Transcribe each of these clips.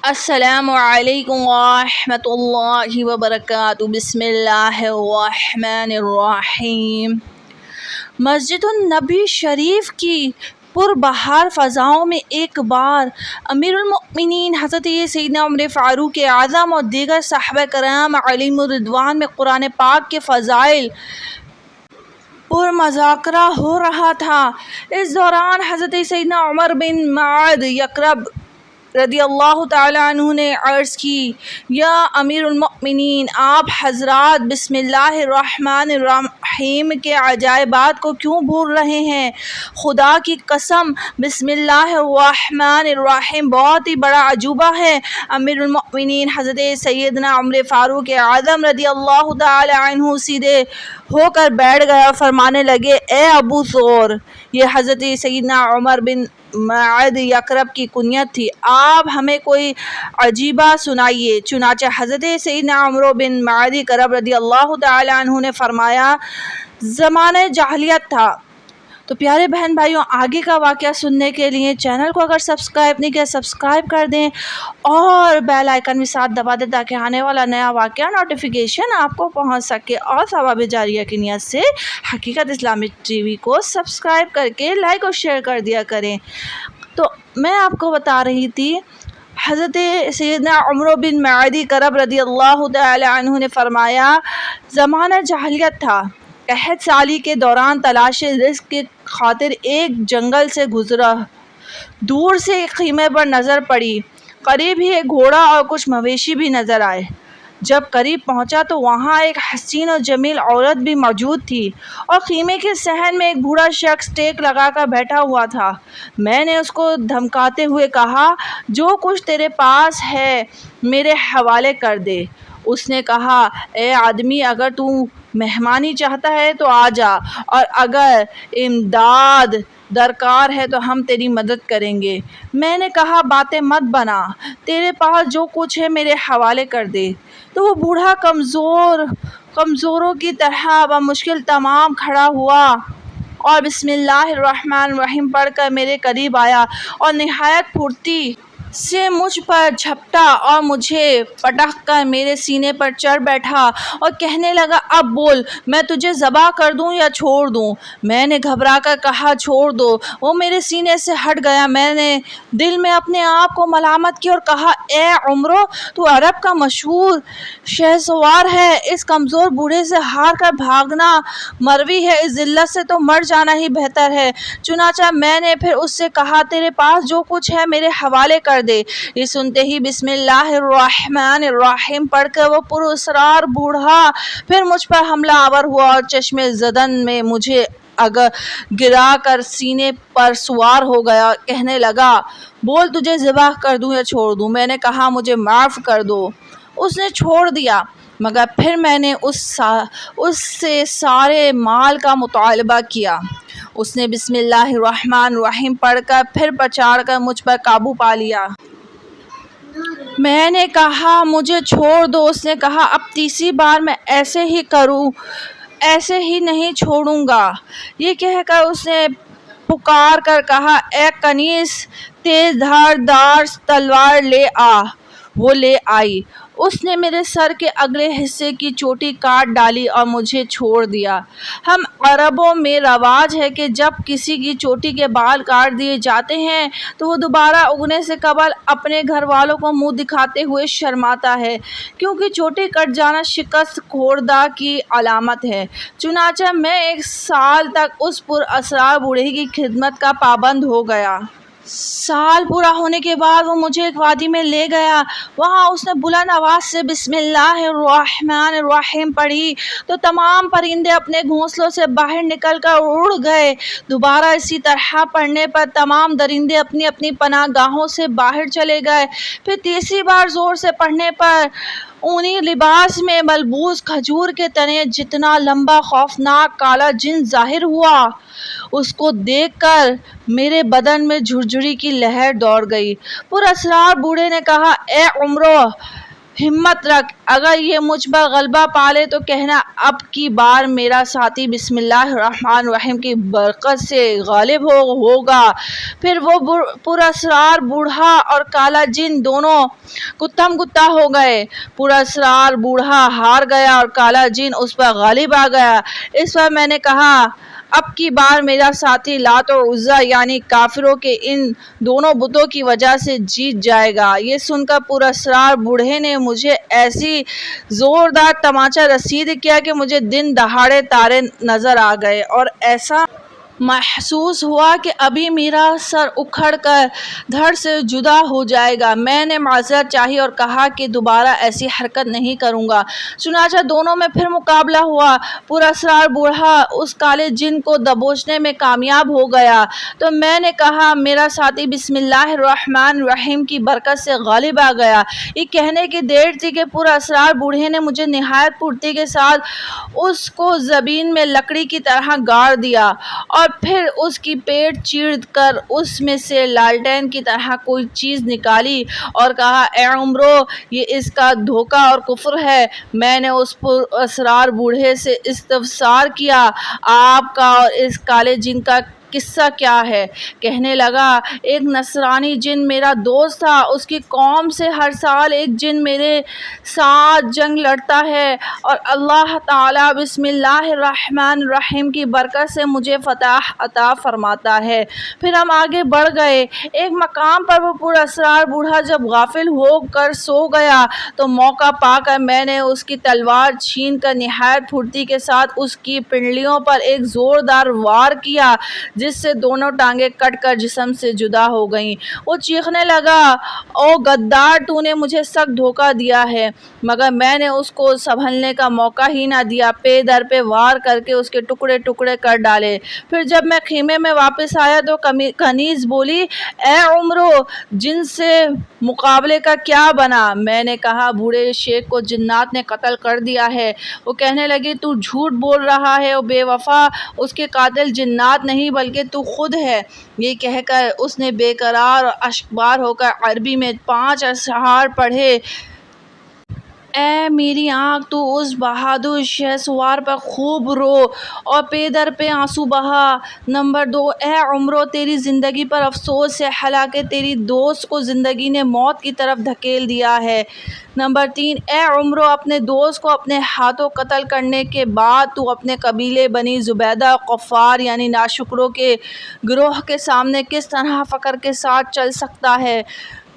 السلام علیکم ورحمۃ اللہ وبرکاتہ۔ بسم اللہ الرحمن الرحیم۔ مسجد النبی شریف کی پربہار فضاؤں میں ایک بار امیر المؤمنین حضرت سیدنا عمر فاروق اعظم اور دیگر صحابہ کرام علیہم الرضوان میں قرآن پاک کے فضائل پر مذاکرہ ہو رہا تھا۔ اس دوران حضرت سیدنا عمر بن معد یکرب رضی اللہ تعالیٰ عنہ نے عرض کی، یا امیر المؤمنین، آپ حضرات بسم اللہ الرحمن الرحیم کے عجائبات کو کیوں بھول رہے ہیں؟ خدا کی قسم بسم اللہ الرحمن الرحیم بہت ہی بڑا عجوبہ ہے۔ امیر المؤمنین حضرت سیدنا عمر فاروق اعظم رضی اللہ تعالیٰ عنہ سیدھے ہو کر بیٹھ گئے اور فرمانے لگے، اے ابو ثور، یہ حضرت سیدنا عمر بن معد یکرب کی کنیت تھی، آپ ہمیں کوئی عجیبہ سنائیے۔ چنانچہ حضرت سیدنا عمر بن معد یکرب رضی اللہ تعالیٰ عنہ نے فرمایا، زمانہ جاہلیت تھا۔ تو پیارے بہن بھائیوں، آگے کا واقعہ سننے کے لیے چینل کو اگر سبسکرائب نہیں کیا سبسکرائب کر دیں اور بیل آئیکن بھی ساتھ دبا دیں تاکہ آنے والا نیا واقعہ نوٹیفیکیشن آپ کو پہنچ سکے، اور ثواب جاریہ کی نیت سے حقیقت اسلامک ٹی وی کو سبسکرائب کر کے لائک اور شیئر کر دیا کریں۔ تو میں آپ کو بتا رہی تھی، حضرت سیدنا عمر بن معد یکرب رضی اللہ تعالیٰ عنہ نے فرمایا، زمانہ جاہلیت تھا، قحط سالی کے دوران تلاش رزق کی خاطر ایک جنگل سے گزرا، دور سے ایک خیمے پر نظر پڑی، قریب ہی ایک گھوڑا اور کچھ مویشی بھی نظر آئے۔ جب قریب پہنچا تو وہاں ایک حسین اور جمیل عورت بھی موجود تھی، اور خیمے کے صحن میں ایک بوڑھا شخص ٹیک لگا کر بیٹھا ہوا تھا۔ میں نے اس کو دھمکاتے ہوئے کہا، جو کچھ تیرے پاس ہے میرے حوالے کر دے۔ اس نے کہا، اے آدمی، اگر تو مہمانی چاہتا ہے تو آ جا، اور اگر امداد درکار ہے تو ہم تیری مدد کریں گے۔ میں نے کہا، باتیں مت بنا، تیرے پاس جو کچھ ہے میرے حوالے کر دے۔ تو وہ بوڑھا کمزوروں کی طرح بمشکل تمام کھڑا ہوا اور بسم اللہ الرحمن الرحیم پڑھ کر میرے قریب آیا اور نہایت پھرتی سے مجھ پر جھپٹا اور مجھے پٹک کر میرے سینے پر چڑھ بیٹھا اور کہنے لگا، اب بول، میں تجھے ذبح کر دوں یا چھوڑ دوں؟ میں نے گھبرا کر کہا، چھوڑ دو۔ وہ میرے سینے سے ہٹ گیا۔ میں نے دل میں اپنے آپ کو ملامت کی اور کہا، اے عمرو، تو عرب کا مشہور شہسوار ہے، اس کمزور بوڑھے سے ہار کر بھاگنا مروی ہے، اس ذلت سے تو مر جانا ہی بہتر ہے۔ چنانچہ میں نے پھر اس سے کہا، تیرے پاس جو کچھ ہے میرے حوالے کر دے۔ یہ سنتے ہی بسم اللہ الرحمن الرحیم پڑھ کر وہ پراسرار بوڑھا پھر مجھ پر حملہ آور ہوا اور چشم زدن میں مجھے گرا کر سینے پر سوار ہو گیا۔ کہنے لگا، بول، تجھے ذبح کر دوں یا چھوڑ دوں؟ میں نے کہا، مجھے معاف کر دو۔ اس نے چھوڑ دیا، مگر پھر میں نے اس سے سارے مال کا مطالبہ کیا۔ اس نے بسم اللہ الرحمن الرحیم پڑھ کر پھر پچاڑ کر مجھ پر قابو پا لیا۔ میں نے کہا، مجھے چھوڑ دو۔ اس نے کہا، اب تیسری بار میں ایسے ہی نہیں چھوڑوں گا۔ یہ کہہ کر اس نے پکار کر کہا، اے کنیز، تیز دھار تلوار لے آ۔ وہ لے آئی۔ اس نے میرے سر کے اگلے حصے کی چوٹی کاٹ ڈالی اور مجھے چھوڑ دیا۔ ہم عربوں میں رواج ہے کہ جب کسی کی چوٹی کے بال کاٹ دیے جاتے ہیں تو وہ دوبارہ اگنے سے قبل اپنے گھر والوں کو منہ دکھاتے ہوئے شرماتا ہے، کیونکہ چوٹی کٹ جانا شکست خوردہ کی علامت ہے۔ چنانچہ میں 1 سال تک اس پراسرار بوڑھے کی خدمت کا پابند ہو گیا۔ سال پورا ہونے کے بعد وہ مجھے ایک وادی میں لے گیا۔ وہاں اس نے بلند آواز سے بسم اللہ الرحمن الرحیم پڑھی تو تمام پرندے اپنے گھونسلوں سے باہر نکل کر اڑ گئے۔ دوبارہ اسی طرح پڑھنے پر تمام درندے اپنی اپنی پناہ گاہوں سے باہر چلے گئے۔ پھر تیسری بار زور سے پڑھنے پر اونی لباس میں ملبوس کھجور کے تنے جتنا لمبا خوفناک کالا جن ظاہر ہوا۔ اس کو دیکھ کر میرے بدن میں جھرجھری کی لہر دوڑ گئی۔ پراسرار بوڑھے نے کہا، اے عمرو، ہمت رکھ، اگر یہ مجھ پر غلبہ پالے تو کہنا اب کی بار میرا ساتھی بسم اللہ الرحمن الرحیم کی برکت سے غالب ہوگا۔ پھر وہ پراسرار بوڑھا اور کالا جن دونوں گتھم گتھا ہو گئے۔ پراسرار بوڑھا ہار گیا اور کالا جن اس پر غالب آ گیا۔ اس پر میں نے کہا اب کی بار میرا ساتھی لات اور عزیٰ یعنی کافروں کے ان دونوں بتوں کی وجہ سے جیت جائے گا۔ یہ سن کر پراسرار بوڑھے نے مجھے ایسی زوردار تمانچہ رسید کیا کہ مجھے دن دہاڑے تارے نظر آ گئے اور ایسا محسوس ہوا کہ ابھی میرا سر اکھڑ کر دھڑ سے جدا ہو جائے گا۔ میں نے معذرت چاہی اور کہا کہ دوبارہ ایسی حرکت نہیں کروں گا۔ چنانچہ دونوں میں پھر مقابلہ ہوا۔ پراسرار بوڑھا اس کالے جن کو دبوچنے میں کامیاب ہو گیا تو میں نے کہا میرا ساتھی بسم اللہ الرحمن الرحیم کی برکت سے غالب آ گیا۔ یہ کہنے کی دیر تھی کہ پراسرار بوڑھے نے مجھے نہایت پھرتی کے ساتھ اس کو زمین میں لکڑی کی طرح گاڑ دیا اور پھر اس کی پیٹ چیڑ کر اس میں سے لالٹین کی طرح کوئی چیز نکالی اور کہا اے عمرو یہ اس کا دھوکہ اور کفر ہے۔ میں نے اس پراسرار بوڑھے سے استفسار کیا آپ کا اور اس کالے جن کا قصہ کیا ہے؟ کہنے لگا ایک نصرانی جن میرا دوست تھا، اس کی قوم سے ہر سال ایک جن میرے ساتھ جنگ لڑتا ہے اور اللہ تعالیٰ بسم اللہ الرحمن الرحیم کی برکت سے مجھے فتح عطا فرماتا ہے۔ پھر ہم آگے بڑھ گئے۔ ایک مقام پر وہ پراسرار بوڑھا جب غافل ہو کر سو گیا تو موقع پا کر میں نے اس کی تلوار چھین کر نہایت پھرتی کے ساتھ اس کی پنڈلیوں پر ایک زوردار وار کیا جس سے دونوں ٹانگیں کٹ کر جسم سے جدا ہو گئیں۔ وہ چیخنے لگا او غدار تو نے مجھے سخت دھوکہ دیا ہے، مگر میں نے اس کو سنبھلنے کا موقع ہی نہ دیا، پے در پہ وار کر کے اس کے ٹکڑے ٹکڑے کر ڈالے۔ پھر جب میں خیمے میں واپس آیا تو کنیز بولی اے عمرو جن سے مقابلے کا کیا بنا؟ میں نے کہا بوڑھے شیخ کو جنات نے قتل کر دیا ہے۔ وہ کہنے لگی تو جھوٹ بول رہا ہے او بے وفا، اس کے قاتل جنات نہیں بلکہ تو خود ہے۔ یہ کہہ کر اس نے بے قرار اور اشکبار ہو کر عربی میں 5 اشعار پڑھے۔ اے میری آنکھ تو اس بہادر شہسوار پر خوب رو اور پے در پہ آنسو بہا۔ نمبر 2 اے عمرو تیری زندگی پر افسوس ہے، حالانکہ تیری دوست کو زندگی نے موت کی طرف دھکیل دیا ہے۔ نمبر 3 اے عمرو اپنے دوست کو اپنے ہاتھوں قتل کرنے کے بعد تو اپنے قبیلے بنی زبیدہ کفار یعنی ناشکروں کے گروہ کے سامنے کس طرح فخر کے ساتھ چل سکتا ہے؟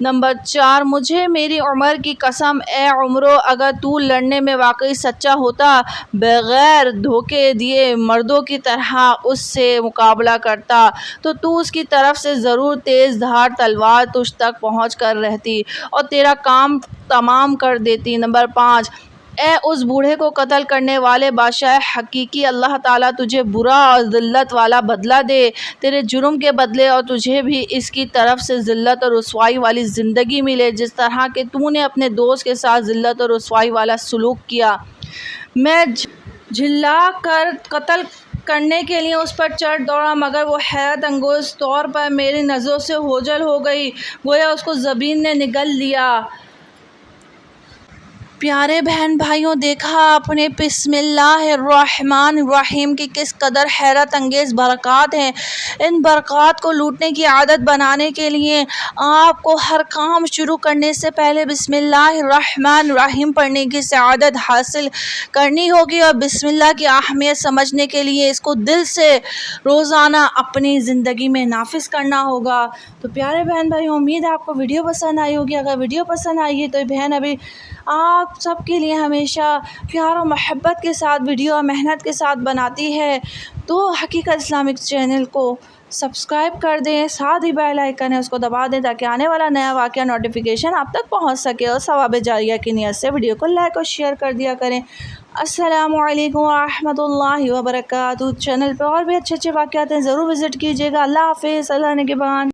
نمبر 4 مجھے میری عمر کی قسم اے عمرو اگر تو لڑنے میں واقعی سچا ہوتا بغیر دھوکے دیے مردوں کی طرح اس سے مقابلہ کرتا تو اس کی طرف سے ضرور تیز دھار تلوار تجھ تک پہنچ کر رہتی اور تیرا کام تمام کر دیتی۔ نمبر 5 اے اس بوڑھے کو قتل کرنے والے بادشاہ حقیقی، اللہ تعالیٰ تجھے برا اور ذلت والا بدلہ دے تیرے جرم کے بدلے اور تجھے بھی اس کی طرف سے ذلت اور رسوائی والی زندگی ملے جس طرح کہ تو نے اپنے دوست کے ساتھ ذلت اور رسوائی والا سلوک کیا۔ میں جھلا کر قتل کرنے کے لیے اس پر چڑھ دوڑا مگر وہ حیرت انگیز طور پر میری نظروں سے اوجھل ہو گئی، گویا اس کو زمین نے نگل لیا۔ پیارے بہن بھائیوں دیکھا آپ نے بسم اللہ الرحمن الرحیم کی کس قدر حیرت انگیز برکات ہیں۔ ان برکات کو لوٹنے کی عادت بنانے کے لیے آپ کو ہر کام شروع کرنے سے پہلے بسم اللہ الرحمن الرحیم پڑھنے کی سعادت حاصل کرنی ہوگی اور بسم اللہ کی اہمیت سمجھنے کے لیے اس کو دل سے روزانہ اپنی زندگی میں نافذ کرنا ہوگا۔ تو پیارے بہن بھائیوں امید ہے آپ کو ویڈیو پسند آئی ہوگی۔ اگر ویڈیو پسند آئی ہے تو بہن ابھی آپ سب کے لیے ہمیشہ پیار و محبت کے ساتھ ویڈیو اور محنت کے ساتھ بناتی ہے تو حقیقت اسلامک چینل کو سبسکرائب کر دیں، ساتھ ہی بیل آئیکن ہے اس کو دبا دیں تاکہ آنے والا نیا واقعہ نوٹیفیکیشن آپ تک پہنچ سکے اور ثواب جاریہ کی نیت سے ویڈیو کو لائک اور شیئر کر دیا کریں۔ السلام علیکم ورحمۃ اللہ وبرکاتہ۔ چینل پہ اور بھی اچھے واقعات ہیں ضرور وزٹ کیجیے گا۔ اللہ حافظ، اللہ نگہبان۔